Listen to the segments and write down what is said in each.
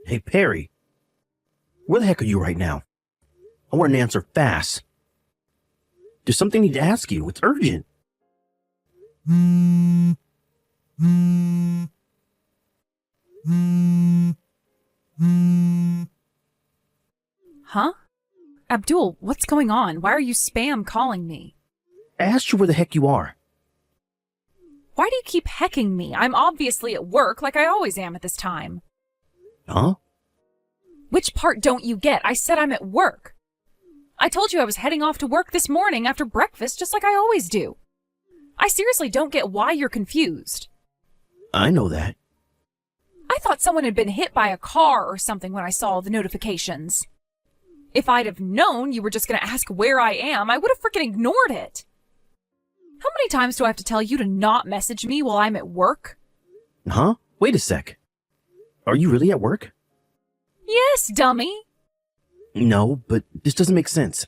Hey, Perry, where the heck are you right now? I want an answer fast. There's something I need to ask you. It's urgent. Huh? Abdul, what's going on? Why are you spam calling me? I asked you where the heck you are. Why do you keep hecking me? I'm obviously at work like I always am at this time. Huh? Which part don't you get? I said I'm at work. I told you I was heading off to work this morning after breakfast just like I always do. I seriously don't get why you're confused. I know that. I thought someone had been hit by a car or something when I saw the notifications. If I'd have known you were just going to ask where I am, I would have freaking ignored it. How many times do I have to tell you to not message me while I'm at work? Huh? Wait a sec. Are you really at work? Yes, dummy. No, but this doesn't make sense.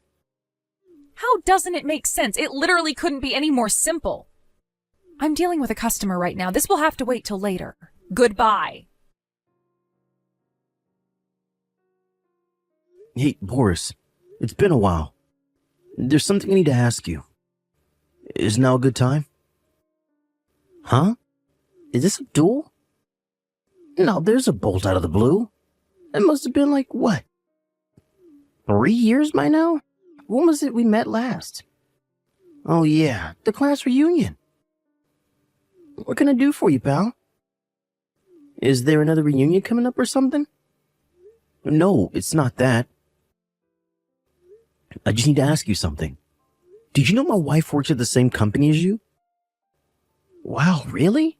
How doesn't it make sense? It literally couldn't be any more simple. I'm dealing with a customer right now. This will have to wait till later. Goodbye. Hey, Boris, it's been a while. There's something I need to ask you. Is now a good time? Huh? Is this Abdul? No, there's a bolt out of the blue. It must have been like, what? 3 years by now? When was it we met last? Oh yeah, the class reunion. What can I do for you, pal? Is there another reunion coming up or something? No, it's not that. I just need to ask you something. Did you know my wife works at the same company as you? Wow, really?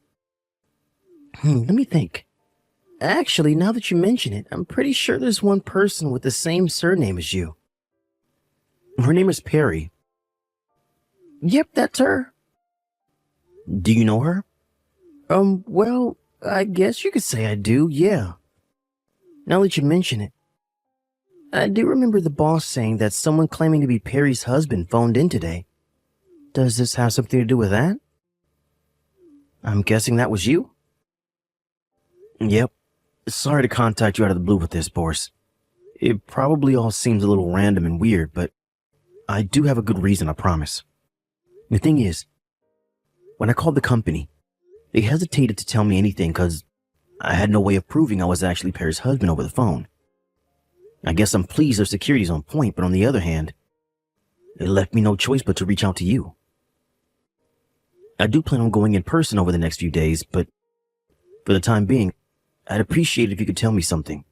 Let me think. Actually, now that you mention it, I'm pretty sure there's one person with the same surname as you. Her name is Perry. Yep, that's her. Do you know her? Well, I guess you could say I do, yeah. Now that you mention it, I do remember the boss saying that someone claiming to be Perry's husband phoned in today. Does this have something to do with that? I'm guessing that was you? Yep. Sorry to contact you out of the blue with this, Boris. It probably all seems a little random and weird, but I do have a good reason, I promise. The thing is, when I called the company, they hesitated to tell me anything because I had no way of proving I was actually Perry's husband over the phone. I guess I'm pleased their security's on point, but on the other hand, it left me no choice but to reach out to you. I do plan on going in person over the next few days, but for the time being, I'd appreciate it if you could tell me something.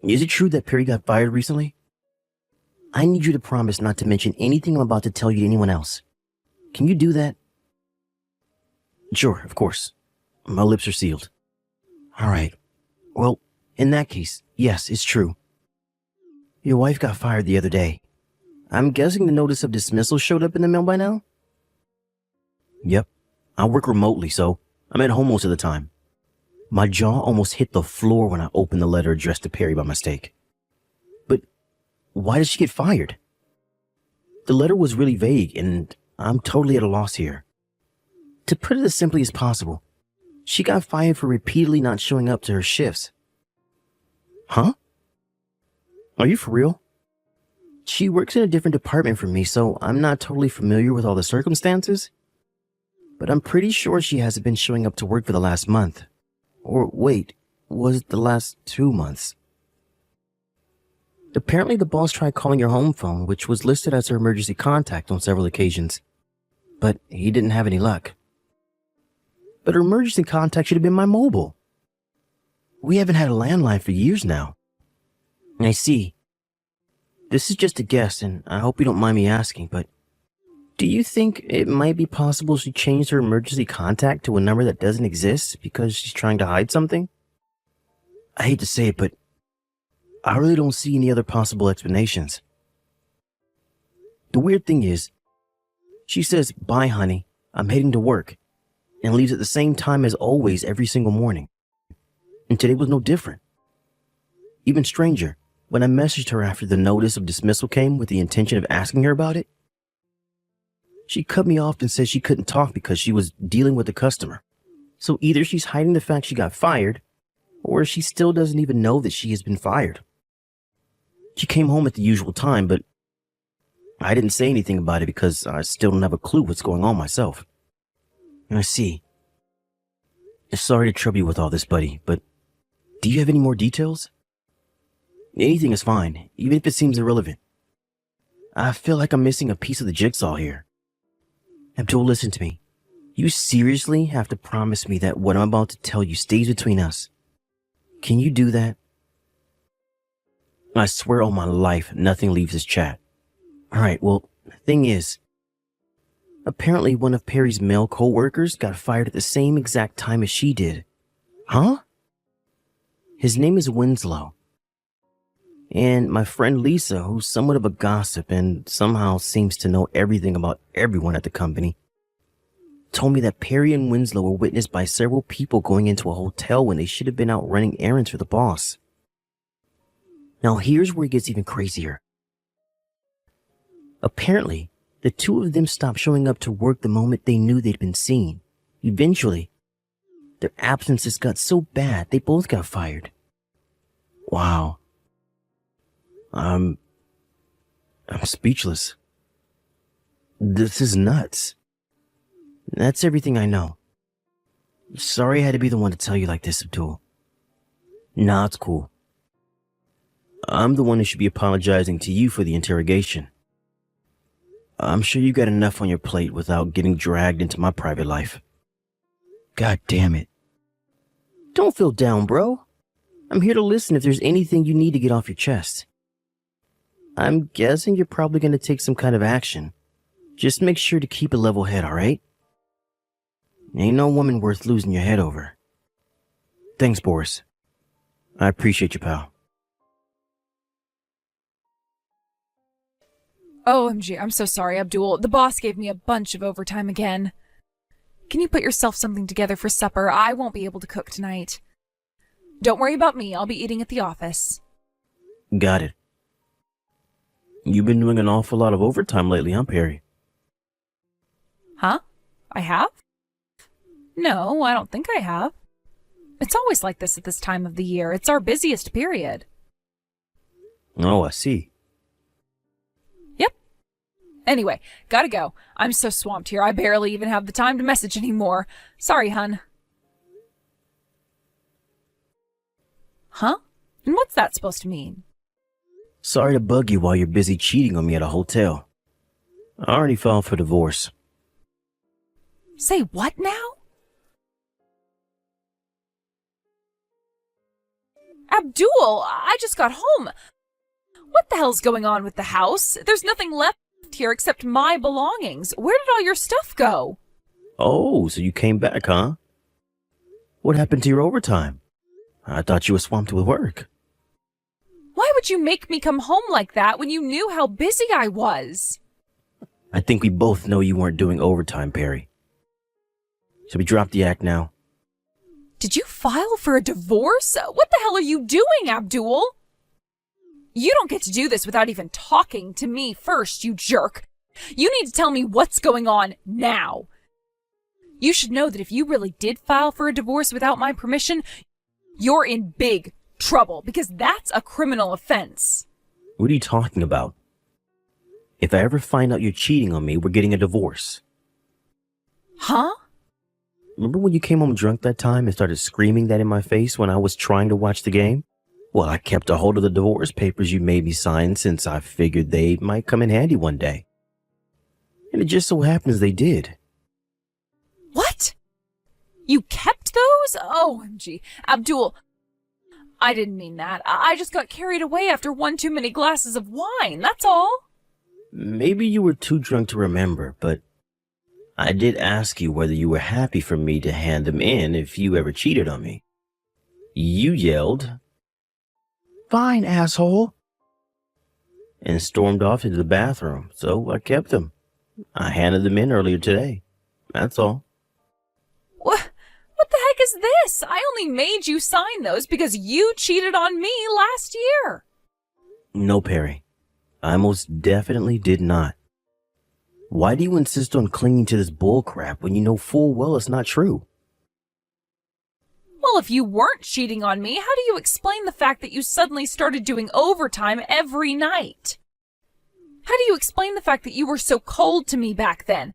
Is it true that Perry got fired recently? I need you to promise not to mention anything I'm about to tell you to anyone else. Can you do that? Sure, of course. My lips are sealed. All right. Well, in that case, yes, it's true. Your wife got fired the other day. I'm guessing the notice of dismissal showed up in the mail by now? Yep. I work remotely, so I'm at home most of the time. My jaw almost hit the floor when I opened the letter addressed to Perry by mistake. But why did she get fired? The letter was really vague, and I'm totally at a loss here. To put it as simply as possible, she got fired for repeatedly not showing up to her shifts. Huh? Are you for real? She works in a different department from me, so I'm not totally familiar with all the circumstances. But I'm pretty sure she hasn't been showing up to work for the last month. Or wait, was it the last 2 months? Apparently the boss tried calling her home phone, which was listed as her emergency contact on several occasions. But he didn't have any luck. But her emergency contact should have been my mobile. We haven't had a landline for years now. I see. This is just a guess, and I hope you don't mind me asking, but do you think it might be possible she changed her emergency contact to a number that doesn't exist because she's trying to hide something? I hate to say it, but I really don't see any other possible explanations. The weird thing is, she says, "Bye, honey, I'm heading to work," and leaves at the same time as always every single morning. And today was no different. Even stranger, when I messaged her after the notice of dismissal came with the intention of asking her about it, she cut me off and said she couldn't talk because she was dealing with a customer. So either she's hiding the fact she got fired, or she still doesn't even know that she has been fired. She came home at the usual time, but I didn't say anything about it because I still don't have a clue what's going on myself. I see. Sorry to trouble you with all this, buddy, but do you have any more details? Anything is fine, even if it seems irrelevant. I feel like I'm missing a piece of the jigsaw here. Abdul, listen to me. You seriously have to promise me that what I'm about to tell you stays between us. Can you do that? I swear on my life, nothing leaves this chat. Alright, well, the thing is, apparently one of Perry's male co-workers got fired at the same exact time as she did. Huh? His name is Winslow. And my friend Lisa, who's somewhat of a gossip and somehow seems to know everything about everyone at the company, told me that Perry and Winslow were witnessed by several people going into a hotel when they should have been out running errands for the boss. Now here's where it gets even crazier. Apparently, the two of them stopped showing up to work the moment they knew they'd been seen. Eventually, their absences got so bad they both got fired. Wow. I'm speechless. This is nuts. That's everything I know. Sorry I had to be the one to tell you like this, Abdul. Nah, it's cool. I'm the one who should be apologizing to you for the interrogation. I'm sure you got enough on your plate without getting dragged into my private life. God damn it. Don't feel down, bro. I'm here to listen if there's anything you need to get off your chest. I'm guessing you're probably going to take some kind of action. Just make sure to keep a level head, alright? Ain't no woman worth losing your head over. Thanks, Boris. I appreciate you, pal. OMG, I'm so sorry, Abdul. The boss gave me a bunch of overtime again. Can you put yourself something together for supper? I won't be able to cook tonight. Don't worry about me. I'll be eating at the office. Got it. You've been doing an awful lot of overtime lately, huh, Perry? Huh? I have? No, I don't think I have. It's always like this at this time of the year. It's our busiest period. Oh, I see. Yep. Anyway, gotta go. I'm so swamped here, I barely even have the time to message anymore. Sorry, hun. Huh? And what's that supposed to mean? Sorry to bug you while you're busy cheating on me at a hotel. I already filed for divorce. Say what now? Abdul, I just got home. What the hell's going on with the house? There's nothing left here except my belongings. Where did all your stuff go? Oh, so you came back, huh? What happened to your overtime? I thought you were swamped with work. Why would you make me come home like that when you knew how busy I was? I think we both know you weren't doing overtime, Perry. Shall we drop the act now? Did you file for a divorce? What the hell are you doing, Abdul? You don't get to do this without even talking to me first, you jerk. You need to tell me what's going on now. You should know that if you really did file for a divorce without my permission, you're in big trouble, because that's a criminal offense. What are you talking about? If I ever find out you're cheating on me, we're getting a divorce. Huh? Remember when you came home drunk that time and started screaming that in my face when I was trying to watch the game? Well, I kept a hold of the divorce papers you made me sign since I figured they might come in handy one day. And it just so happens they did. What? You kept those? OMG. Abdul, I didn't mean that. I just got carried away after one too many glasses of wine, that's all. Maybe you were too drunk to remember, but I did ask you whether you were happy for me to hand them in if you ever cheated on me. You yelled, "Fine, asshole," and stormed off into the bathroom, so I kept them. I handed them in earlier today. That's all. What the heck is this? I only made you sign those because you cheated on me last year. No, Perry. I most definitely did not. Why do you insist on clinging to this bull crap when you know full well it's not true? Well, if you weren't cheating on me, how do you explain the fact that you suddenly started doing overtime every night? How do you explain the fact that you were so cold to me back then?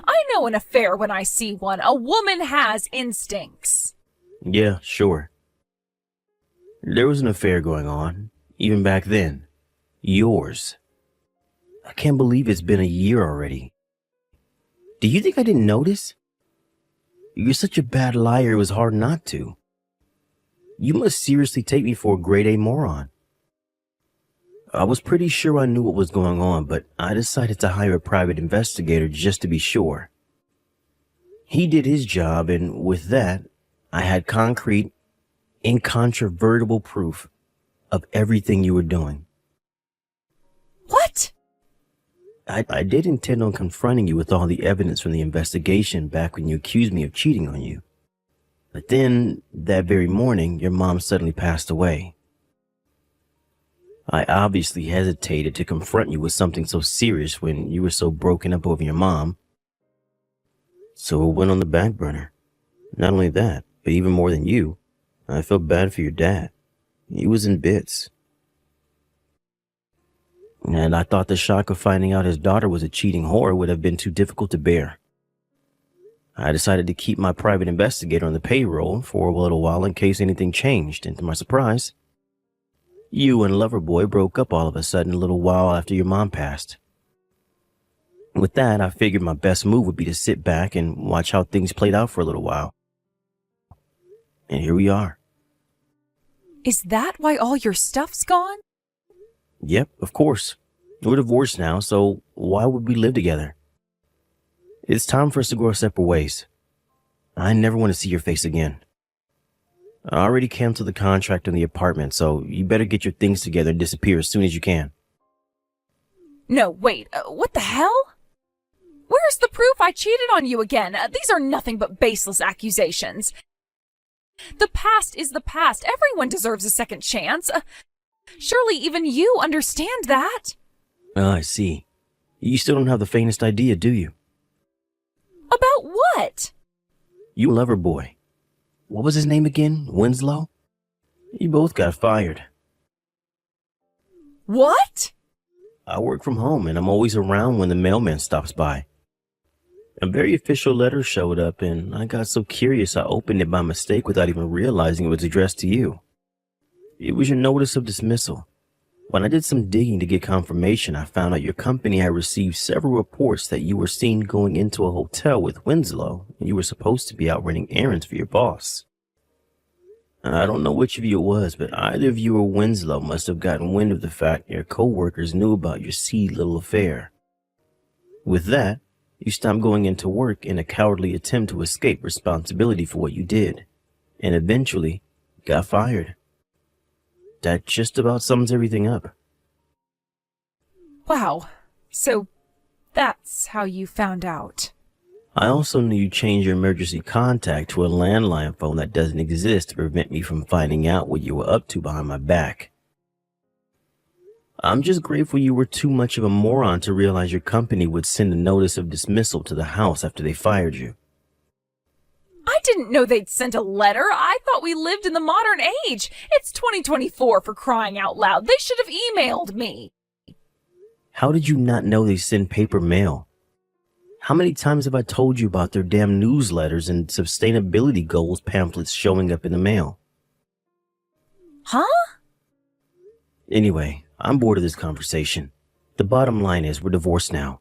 I know an affair when I see one. A woman has instincts. Yeah, sure. There was an affair going on, even back then. Yours. I can't believe it's been a year already. Do you think I didn't notice? You're such a bad liar, it was hard not to. You must seriously take me for a grade A moron. I was pretty sure I knew what was going on, but I decided to hire a private investigator just to be sure. He did his job, and with that, I had concrete, incontrovertible proof of everything you were doing. What? I did intend on confronting you with all the evidence from the investigation back when you accused me of cheating on you. But then, that very morning, your mom suddenly passed away. I obviously hesitated to confront you with something so serious when you were so broken up over your mom. So it went on the back burner. Not only that, but even more than you, I felt bad for your dad. He was in bits. And I thought the shock of finding out his daughter was a cheating whore would have been too difficult to bear. I decided to keep my private investigator on the payroll for a little while in case anything changed, and to my surprise, you and Loverboy broke up all of a sudden a little while after your mom passed. With that, I figured my best move would be to sit back and watch how things played out for a little while. And here we are. Is that why all your stuff's gone? Yep, of course. We're divorced now, so why would we live together? It's time for us to go our separate ways. I never want to see your face again. I already canceled the contract on the apartment, so you better get your things together and disappear as soon as you can. No, wait, what the hell? Where's the proof I cheated on you again? These are nothing but baseless accusations. The past is the past. Everyone deserves a second chance. Surely even you understand that. Oh, I see. You still don't have the faintest idea, do you? About what? You Loverboy. What was his name again? Winslow? You both got fired. What? I work from home and I'm always around when the mailman stops by. A very official letter showed up and I got so curious I opened it by mistake without even realizing it was addressed to you. It was your notice of dismissal. When I did some digging to get confirmation, I found out your company had received several reports that you were seen going into a hotel with Winslow and you were supposed to be out running errands for your boss. I don't know which of you it was, but either of you or Winslow must have gotten wind of the fact your co-workers knew about your seedy little affair. With that, you stopped going into work in a cowardly attempt to escape responsibility for what you did, and eventually got fired. That just about sums everything up. Wow. So that's how you found out. I also knew you changed your emergency contact to a landline phone that doesn't exist to prevent me from finding out what you were up to behind my back. I'm just grateful you were too much of a moron to realize your company would send a notice of dismissal to the house after they fired you. I didn't know they'd sent a letter. I thought we lived in the modern age. It's 2024 for crying out loud. They should have emailed me. How did you not know they send paper mail? How many times have I told you about their damn newsletters and sustainability goals pamphlets showing up in the mail? Huh? Anyway, I'm bored of this conversation. The bottom line is we're divorced now.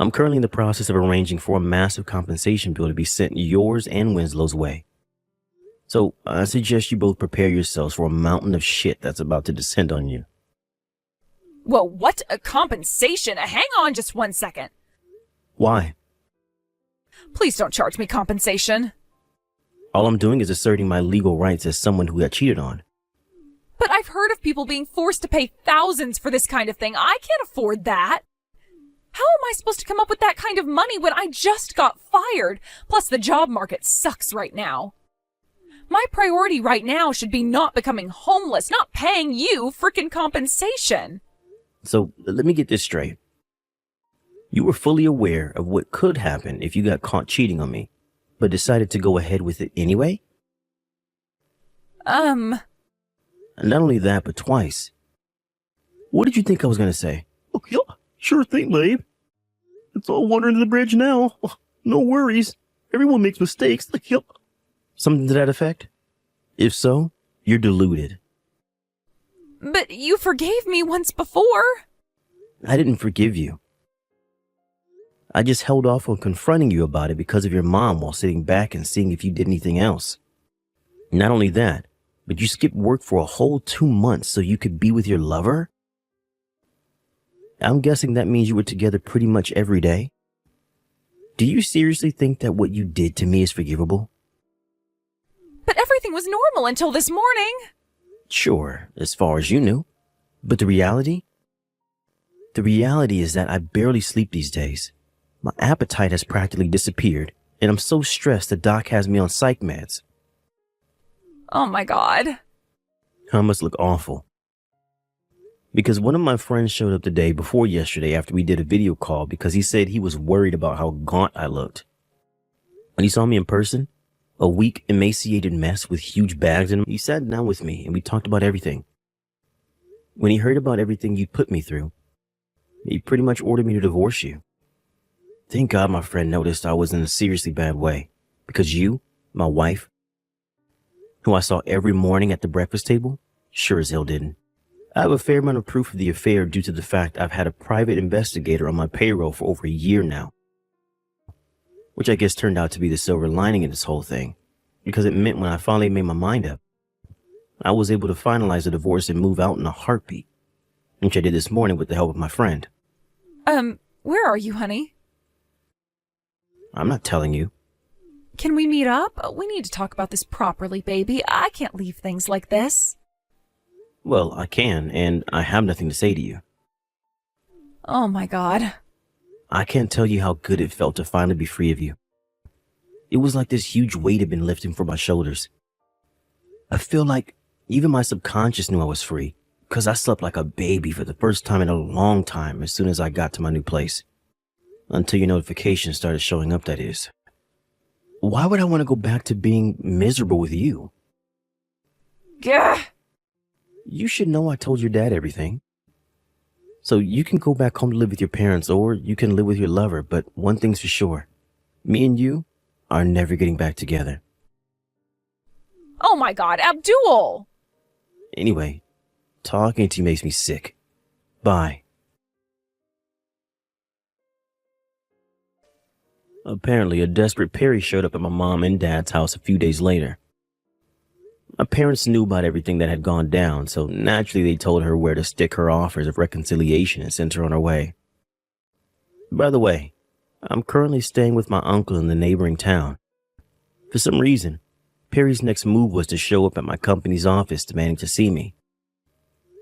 I'm currently in the process of arranging for a massive compensation bill to be sent yours and Winslow's way. So I suggest you both prepare yourselves for a mountain of shit that's about to descend on you. Whoa, what? A compensation? Hang on just 1 second. Why? Please don't charge me compensation. All I'm doing is asserting my legal rights as someone who got cheated on. But I've heard of people being forced to pay thousands for this kind of thing. I can't afford that. How am I supposed to come up with that kind of money when I just got fired? Plus, the job market sucks right now. My priority right now should be not becoming homeless, not paying you frickin' compensation. So let me get this straight. You were fully aware of what could happen if you got caught cheating on me, but decided to go ahead with it anyway? And not only that, but twice. What did you think I was going to say? Oh, yeah, sure thing, babe. It's all water under the bridge now. Oh, no worries. Everyone makes mistakes. Yep. Something to that effect? If so, you're deluded. But you forgave me once before. I didn't forgive you. I just held off on confronting you about it because of your mom while sitting back and seeing if you did anything else. Not only that, but you skipped work for a whole 2 months so you could be with your lover? I'm guessing that means you were together pretty much every day. Do you seriously think that what you did to me is forgivable? But everything was normal until this morning. Sure, as far as you knew. But the reality? The reality is that I barely sleep these days. My appetite has practically disappeared, and I'm so stressed the doc has me on psych meds. Oh my God. I must look awful. Because one of my friends showed up the day before yesterday after we did a video call because he said he was worried about how gaunt I looked. When he saw me in person, a weak, emaciated mess with huge bags in him, he sat down with me and we talked about everything. When he heard about everything you'd put me through, he pretty much ordered me to divorce you. Thank God my friend noticed I was in a seriously bad way, because you, my wife, who I saw every morning at the breakfast table, sure as hell didn't. I have a fair amount of proof of the affair due to the fact I've had a private investigator on my payroll for over a year now. Which I guess turned out to be the silver lining in this whole thing, because it meant when I finally made my mind up, I was able to finalize the divorce and move out in a heartbeat, which I did this morning with the help of my friend. Where are you, honey? I'm not telling you. Can we meet up? We need to talk about this properly, baby. I can't leave things like this. Well, I can, and I have nothing to say to you. Oh my God. I can't tell you how good it felt to finally be free of you. It was like this huge weight had been lifting from my shoulders. I feel like even my subconscious knew I was free, because I slept like a baby for the first time in a long time as soon as I got to my new place. Until your notifications started showing up, that is. Why would I want to go back to being miserable with you? Gah! You should know I told your dad everything. So you can go back home to live with your parents, or you can live with your lover, but one thing's for sure. Me and you are never getting back together. Oh my God, Abdul! Anyway, talking to you makes me sick. Bye. Apparently, a desperate Perry showed up at my mom and dad's house a few days later. My parents knew about everything that had gone down, so naturally they told her where to stick her offers of reconciliation and sent her on her way. By the way, I'm currently staying with my uncle in the neighboring town. For some reason, Perry's next move was to show up at my company's office demanding to see me.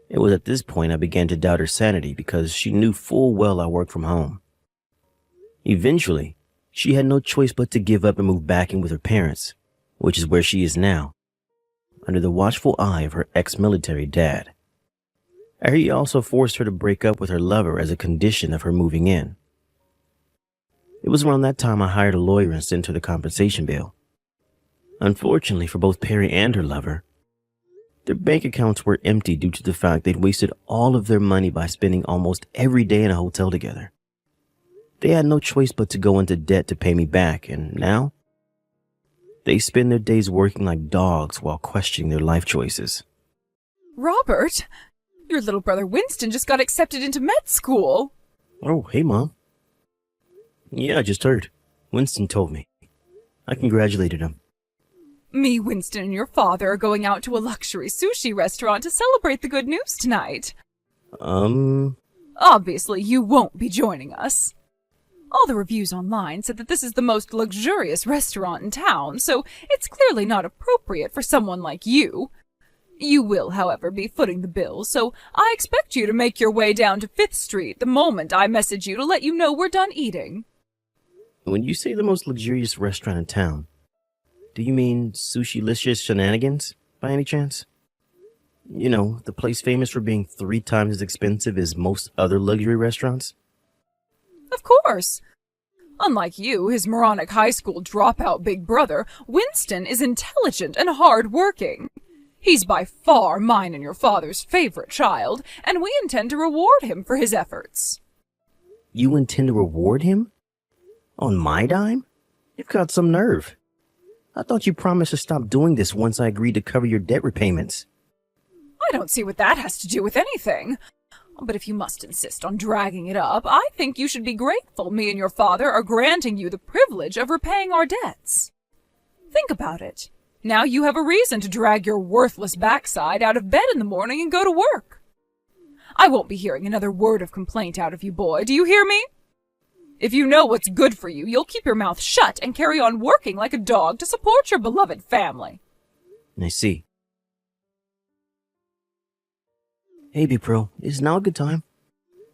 It was at this point I began to doubt her sanity because she knew full well I worked from home. Eventually, she had no choice but to give up and move back in with her parents, which is where she is now, under the watchful eye of her ex-military dad. He also forced her to break up with her lover as a condition of her moving in. It was around that time I hired a lawyer and sent her the compensation bill. Unfortunately for both Perry and her lover, their bank accounts were empty due to the fact they'd wasted all of their money by spending almost every day in a hotel together. They had no choice but to go into debt to pay me back, and now they spend their days working like dogs while questioning their life choices. Robert, your little brother Winston just got accepted into med school. Oh, hey, Mom. Yeah, I just heard. Winston told me. I congratulated him. Me, Winston, and your father are going out to a luxury sushi restaurant to celebrate the good news tonight. Obviously, you won't be joining us. All the reviews online said that this is the most luxurious restaurant in town, so it's clearly not appropriate for someone like you. You will, however, be footing the bill, so I expect you to make your way down to 5th Street the moment I message you to let you know we're done eating. When you say the most luxurious restaurant in town, do you mean Sushi-licious Shenanigans, by any chance? You know, the place famous for being 3 times as expensive as most other luxury restaurants? Of course. Unlike you, his moronic high school dropout big brother, Winston is intelligent and hard-working. He's by far mine and your father's favorite child, and we intend to reward him for his efforts. You intend to reward him? On my dime? You've got some nerve. I thought you promised to stop doing this once I agreed to cover your debt repayments. I don't see what that has to do with anything. But if you must insist on dragging it up, I think you should be grateful me and your father are granting you the privilege of repaying our debts. Think about it. Now you have a reason to drag your worthless backside out of bed in the morning and go to work. I won't be hearing another word of complaint out of you, boy. Do you hear me? If you know what's good for you, you'll keep your mouth shut and carry on working like a dog to support your beloved family. I see. Hey, Big Pro, is now a good time?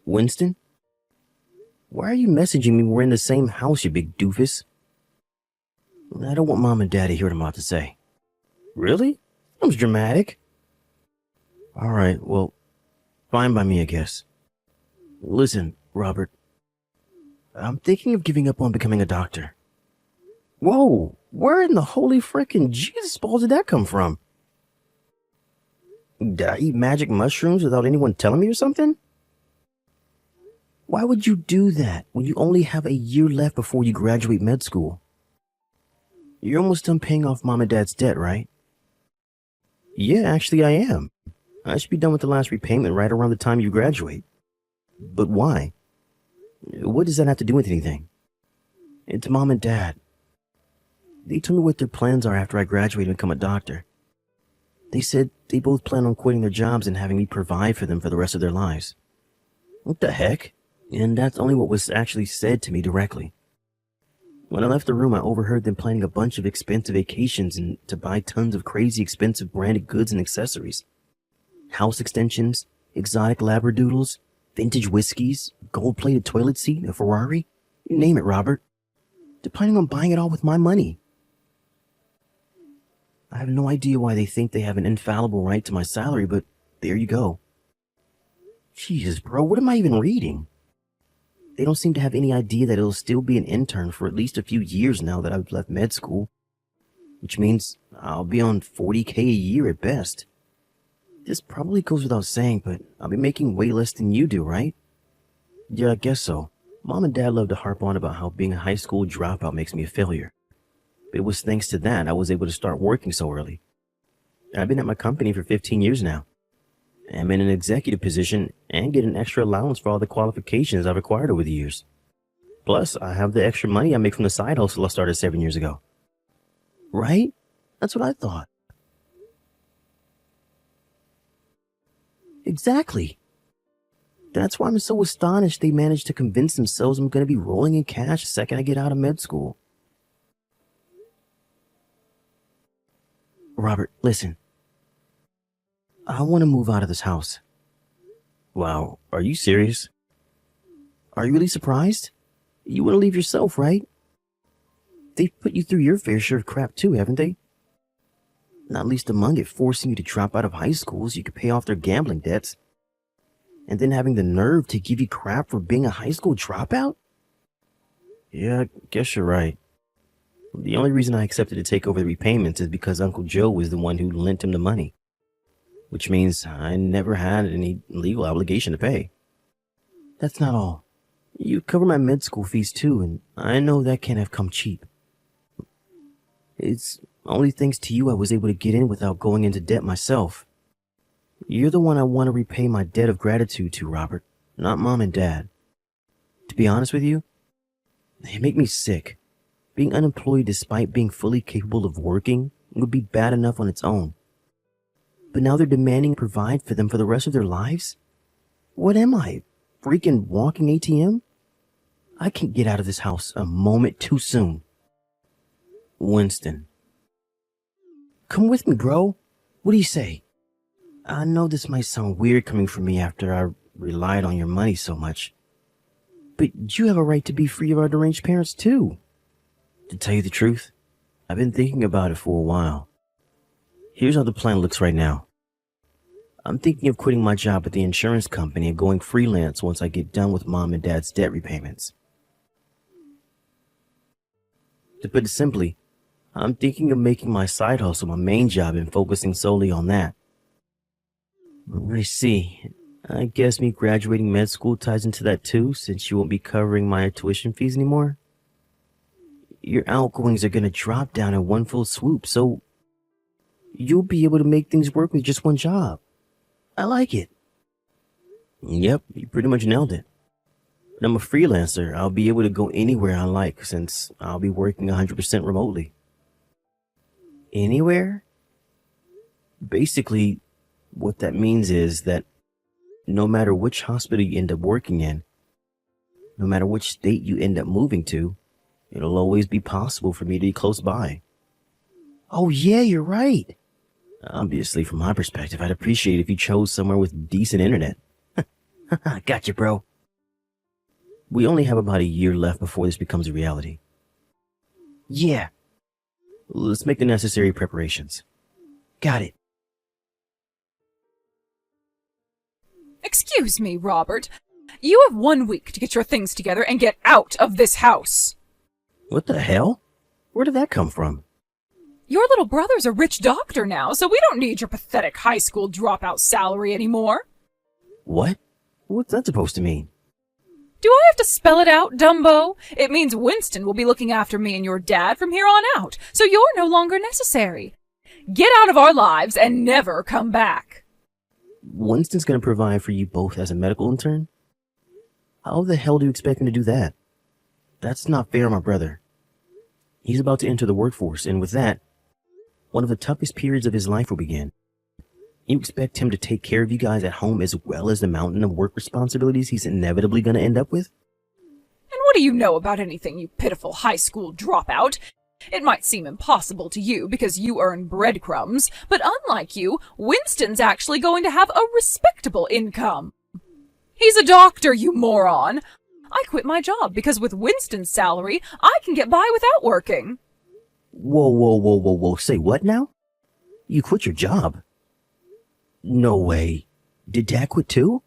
Winston? Why are you messaging me when we're in the same house, you big doofus? I don't want Mom and Dad to hear what I'm about to say. Really? Sounds dramatic. Alright, well, fine by me, I guess. Listen, Robert. I'm thinking of giving up on becoming a doctor. Whoa, where in the holy frickin' Jesus balls did that come from? Did I eat magic mushrooms without anyone telling me or something? Why would you do that when you only have a year left before you graduate med school? You're almost done paying off Mom and Dad's debt, right? Yeah, actually I am. I should be done with the last repayment right around the time you graduate. But why? What does that have to do with anything? It's Mom and Dad. They told me what their plans are after I graduate and become a doctor. They said they both plan on quitting their jobs and having me provide for them for the rest of their lives. What the heck? And that's only what was actually said to me directly. When I left the room, I overheard them planning a bunch of expensive vacations and to buy tons of crazy expensive branded goods and accessories. House extensions, exotic labradoodles, vintage whiskeys, gold-plated toilet seat, a Ferrari. You name it, Robert. They're planning on buying it all with my money. I have no idea why they think they have an infallible right to my salary, but there you go. Jesus, bro, what am I even reading? They don't seem to have any idea that it'll still be an intern for at least a few years now that I've left med school. Which means I'll be on $40K a year at best. This probably goes without saying, but I'll be making way less than you do, right? Yeah, I guess so. Mom and Dad love to harp on about how being a high school dropout makes me a failure. But it was thanks to that I was able to start working so early. I've been at my company for 15 years now. I'm in an executive position and get an extra allowance for all the qualifications I've acquired over the years. Plus, I have the extra money I make from the side hustle I started 7 years ago. Right? That's what I thought. Exactly. That's why I'm so astonished they managed to convince themselves I'm going to be rolling in cash the second I get out of med school. Robert, listen. I want to move out of this house. Wow, are you serious? Are you really surprised? You want to leave yourself, right? They've put you through your fair share of crap too, haven't they? Not least among it forcing you to drop out of high school so you could pay off their gambling debts. And then having the nerve to give you crap for being a high school dropout? Yeah, I guess you're right. The only reason I accepted to take over the repayments is because Uncle Joe was the one who lent him the money. Which means I never had any legal obligation to pay. That's not all. You cover my med school fees too, and I know that can't have come cheap. It's only thanks to you I was able to get in without going into debt myself. You're the one I want to repay my debt of gratitude to, Robert, not Mom and Dad. To be honest with you, they make me sick. Being unemployed despite being fully capable of working would be bad enough on its own. But now they're demanding I provide for them for the rest of their lives? What am I, freaking walking ATM? I can't get out of this house a moment too soon. Winston. Come with me, bro. What do you say? I know this might sound weird coming from me after I relied on your money so much. But you have a right to be free of our deranged parents too. To tell you the truth, I've been thinking about it for a while. Here's how the plan looks right now. I'm thinking of quitting my job at the insurance company and going freelance once I get done with Mom and Dad's debt repayments. To put it simply, I'm thinking of making my side hustle my main job and focusing solely on that. I see. I guess me graduating med school ties into that too, since you won't be covering my tuition fees anymore. Your outgoings are gonna drop down in one full swoop, so you'll be able to make things work with just one job. I like it. Yep, you pretty much nailed it. When I'm a freelancer, I'll be able to go anywhere I like since I'll be working 100% remotely. Anywhere? Basically, what that means is that no matter which hospital you end up working in, no matter which state you end up moving to, it'll always be possible for me to be close by. Oh yeah, you're right. Obviously, from my perspective, I'd appreciate if you chose somewhere with decent internet. Gotcha, bro. We only have about a year left before this becomes a reality. Yeah. Let's make the necessary preparations. Got it. Excuse me, Robert. You have 1 week to get your things together and get out of this house. What the hell? Where did that come from? Your little brother's a rich doctor now, so we don't need your pathetic high school dropout salary anymore. What? What's that supposed to mean? Do I have to spell it out, Dumbo? It means Winston will be looking after me and your dad from here on out, so you're no longer necessary. Get out of our lives and never come back. Winston's gonna provide for you both as a medical intern? How the hell do you expect him to do that? That's not fair on my brother. He's about to enter the workforce, and with that, one of the toughest periods of his life will begin. You expect him to take care of you guys at home as well as the mountain of work responsibilities he's inevitably going to end up with? And what do you know about anything, you pitiful high school dropout? It might seem impossible to you because you earn breadcrumbs, but unlike you, Winston's actually going to have a respectable income. He's a doctor, you moron! I quit my job because with Winston's salary, I can get by without working. Whoa. Say what now? You quit your job? No way. Did Dad quit too?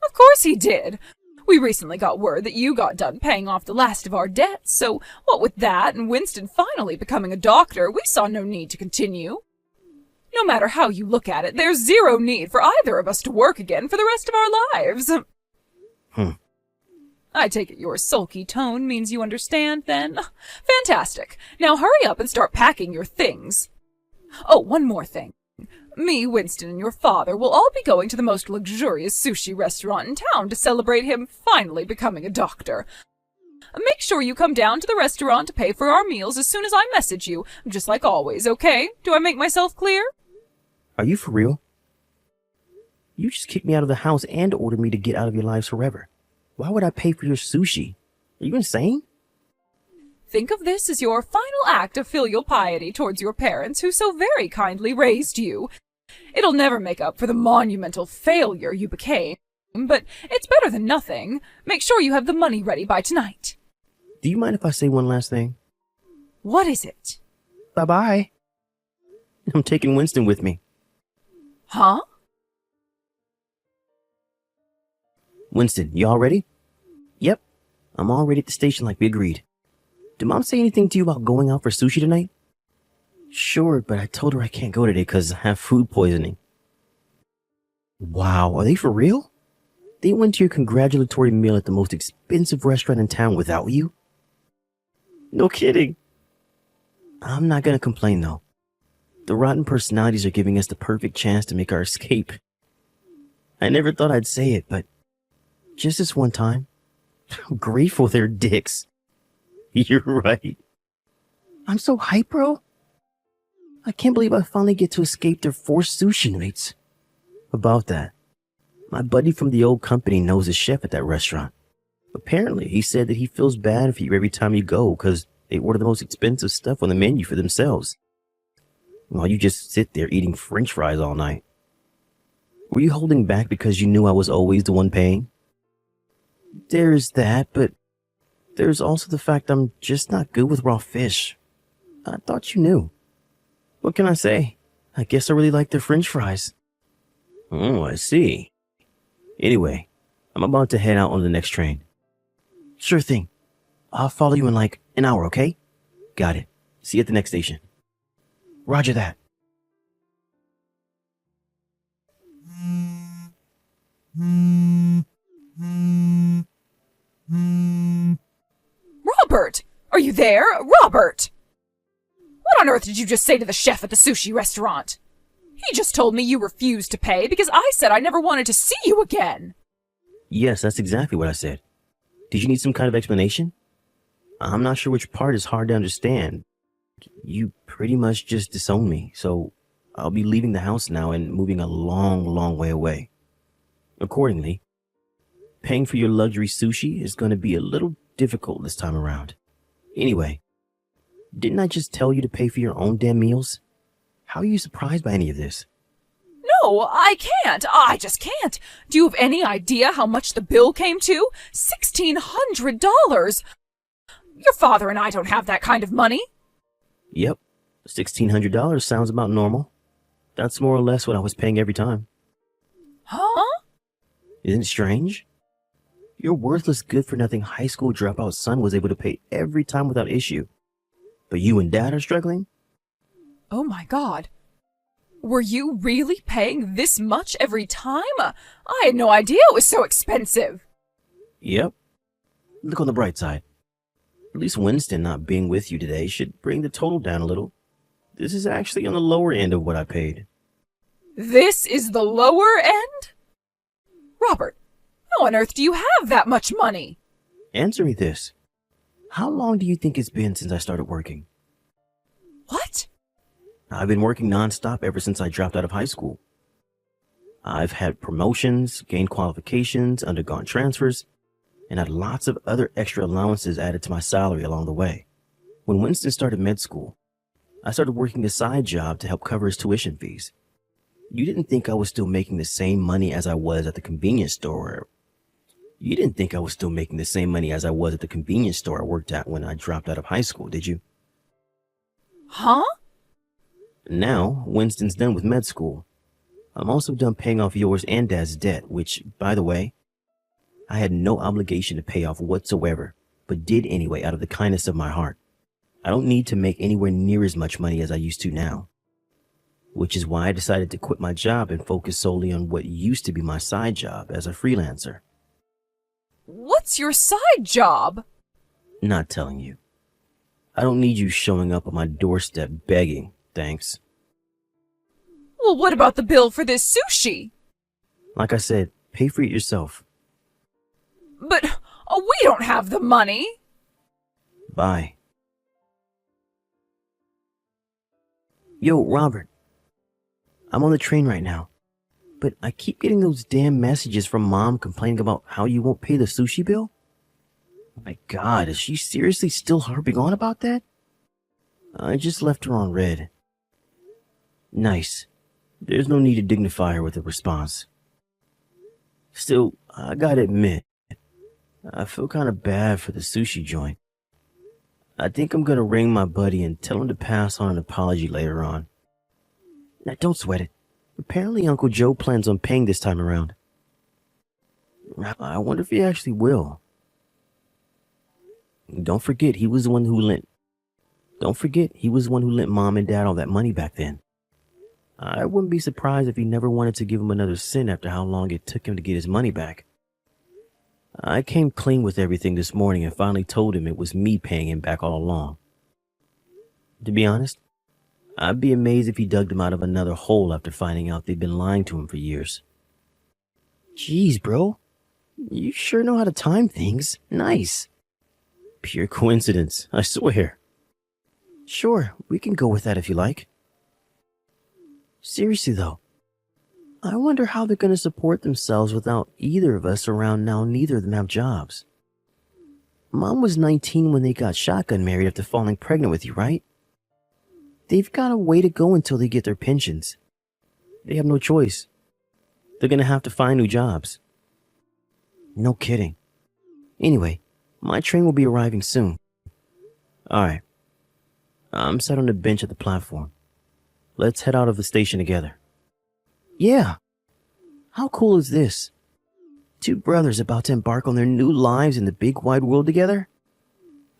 Of course he did. We recently got word that you got done paying off the last of our debts, so what with that and Winston finally becoming a doctor, we saw no need to continue. No matter how you look at it, there's zero need for either of us to work again for the rest of our lives. I take it your sulky tone means you understand, then? Fantastic. Now hurry up and start packing your things. Oh, one more thing. Me, Winston, and your father will all be going to the most luxurious sushi restaurant in town to celebrate him finally becoming a doctor. Make sure you come down to the restaurant to pay for our meals as soon as I message you, just like always, okay? Do I make myself clear? Are you for real? You just kicked me out of the house and ordered me to get out of your lives forever. Why would I pay for your sushi? Are you insane? Think of this as your final act of filial piety towards your parents who so very kindly raised you. It'll never make up for the monumental failure you became, but it's better than nothing. Make sure you have the money ready by tonight. Do you mind if I say one last thing? What is it? Bye-bye. I'm taking Winston with me. Huh? Winston, you all ready? Yep. I'm already at the station like we agreed. Did Mom say anything to you about going out for sushi tonight? Sure, but I told her I can't go today because I have food poisoning. Wow, are they for real? They went to your congratulatory meal at the most expensive restaurant in town without you? No kidding. I'm not gonna complain though. The rotten personalities are giving us the perfect chance to make our escape. I never thought I'd say it, but just this one time, I'm grateful they're dicks. You're right. I'm so hyped, bro. I can't believe I finally get to escape their forced sushi nights. About that, my buddy from the old company knows the chef at that restaurant. Apparently, he said that he feels bad for you every time you go because they order the most expensive stuff on the menu for themselves, while you just sit there eating french fries all night. Were you holding back because you knew I was always the one paying? There's that, but there's also the fact I'm just not good with raw fish. I thought you knew. What can I say? I guess I really like their french fries. Oh, I see. Anyway, I'm about to head out on the next train. Sure thing. I'll follow you in like an hour, okay? Got it. See you at the next station. Roger that. Robert! Are you there? Robert! What on earth did you just say to the chef at the sushi restaurant? He just told me you refused to pay because I said I never wanted to see you again. Yes, that's exactly what I said. Did you need some kind of explanation? I'm not sure which part is hard to understand. You pretty much just disowned me, so I'll be leaving the house now and moving a long, long way away. Accordingly, paying for your luxury sushi is going to be a little difficult this time around. Anyway, didn't I just tell you to pay for your own damn meals? How are you surprised by any of this? No, I can't. I just can't. Do you have any idea how much the bill came to? $1,600. Your father and I don't have that kind of money. Yep, $1,600 sounds about normal. That's more or less what I was paying every time. Huh? Isn't it strange? Your worthless, good-for-nothing high school dropout son was able to pay every time without issue. But you and Dad are struggling? Oh my God. Were you really paying this much every time? I had no idea it was so expensive. Yep. Look on the bright side. At least Winston not being with you today should bring the total down a little. This is actually on the lower end of what I paid. This is the lower end? Robert, how on earth do you have that much money? Answer me this. How long do you think it's been since I started working? What? I've been working nonstop ever since I dropped out of high school. I've had promotions, gained qualifications, undergone transfers, and had lots of other extra allowances added to my salary along the way. When Winston started med school, I started working a side job to help cover his tuition fees. You didn't think I was still making the same money as I was at the convenience store. You didn't think I was still making the same money as I was at the convenience store I worked at when I dropped out of high school, did you? Huh? Now, Winston's done with med school. I'm also done paying off yours and Dad's debt, which, by the way, I had no obligation to pay off whatsoever, but did anyway out of the kindness of my heart. I don't need to make anywhere near as much money as I used to now, which is why I decided to quit my job and focus solely on what used to be my side job as a freelancer. What's your side job? Not telling you. I don't need you showing up on my doorstep begging, thanks. Well, what about the bill for this sushi? Like I said, pay for it yourself. But we don't have the money. Bye. Yo, Robert. I'm on the train right now, but I keep getting those damn messages from Mom complaining about how you won't pay the sushi bill. My God, is she seriously still harping on about that? I just left her on red. Nice. There's no need to dignify her with a response. Still, I gotta admit, I feel kind of bad for the sushi joint. I think I'm gonna ring my buddy and tell him to pass on an apology later on. Now, don't sweat it. Apparently Uncle Joe plans on paying this time around. I wonder if he actually will. Don't forget he was the one who lent Mom and Dad all that money back then. I wouldn't be surprised if he never wanted to give him another cent after how long it took him to get his money back. I came clean with everything this morning and finally told him it was me paying him back all along. To be honest, I'd be amazed if he dug them out of another hole after finding out they'd been lying to him for years. Jeez, bro. You sure know how to time things. Nice. Pure coincidence, I swear. Sure, we can go with that if you like. Seriously though, I wonder how they're going to support themselves without either of us around now. Neither of them have jobs. Mom was 19 when they got shotgun married after falling pregnant with you, right? They've got a way to go until they get their pensions. They have no choice. They're going to have to find new jobs. No kidding. Anyway, my train will be arriving soon. Alright. I'm sat on the bench at the platform. Let's head out of the station together. Yeah. How cool is this? Two brothers about to embark on their new lives in the big wide world together?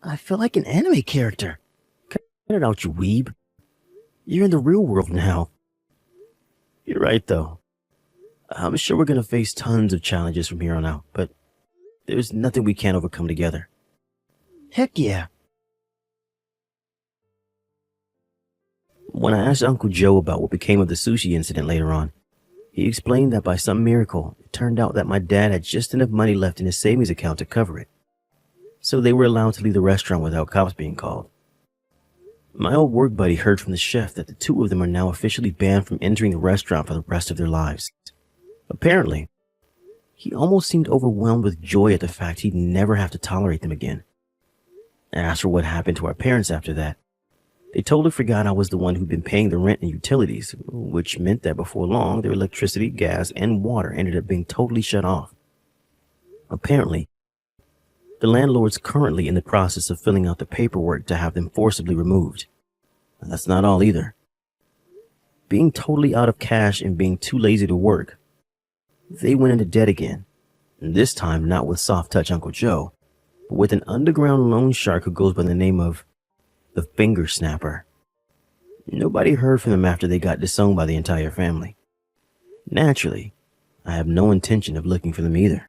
I feel like an anime character. it out, you weeb. You're in the real world now. You're right, though. I'm sure we're going to face tons of challenges from here on out, but there's nothing we can't overcome together. Heck yeah. When I asked Uncle Joe about what became of the sushi incident later on, he explained that by some miracle, it turned out that my dad had just enough money left in his savings account to cover it. So they were allowed to leave the restaurant without cops being called. My old work buddy heard from the chef that the two of them are now officially banned from entering the restaurant for the rest of their lives. Apparently, he almost seemed overwhelmed with joy at the fact he'd never have to tolerate them again. As for what happened to our parents after that, they totally forgot I was the one who'd been paying the rent and utilities, which meant that before long, their electricity, gas, and water ended up being totally shut off. Apparently, the landlord's currently in the process of filling out the paperwork to have them forcibly removed. That's not all either. Being totally out of cash and being too lazy to work, they went into debt again, and this time not with soft touch Uncle Joe, but with an underground loan shark who goes by the name of the Finger Snapper. Nobody heard from them after they got disowned by the entire family. Naturally, I have no intention of looking for them either.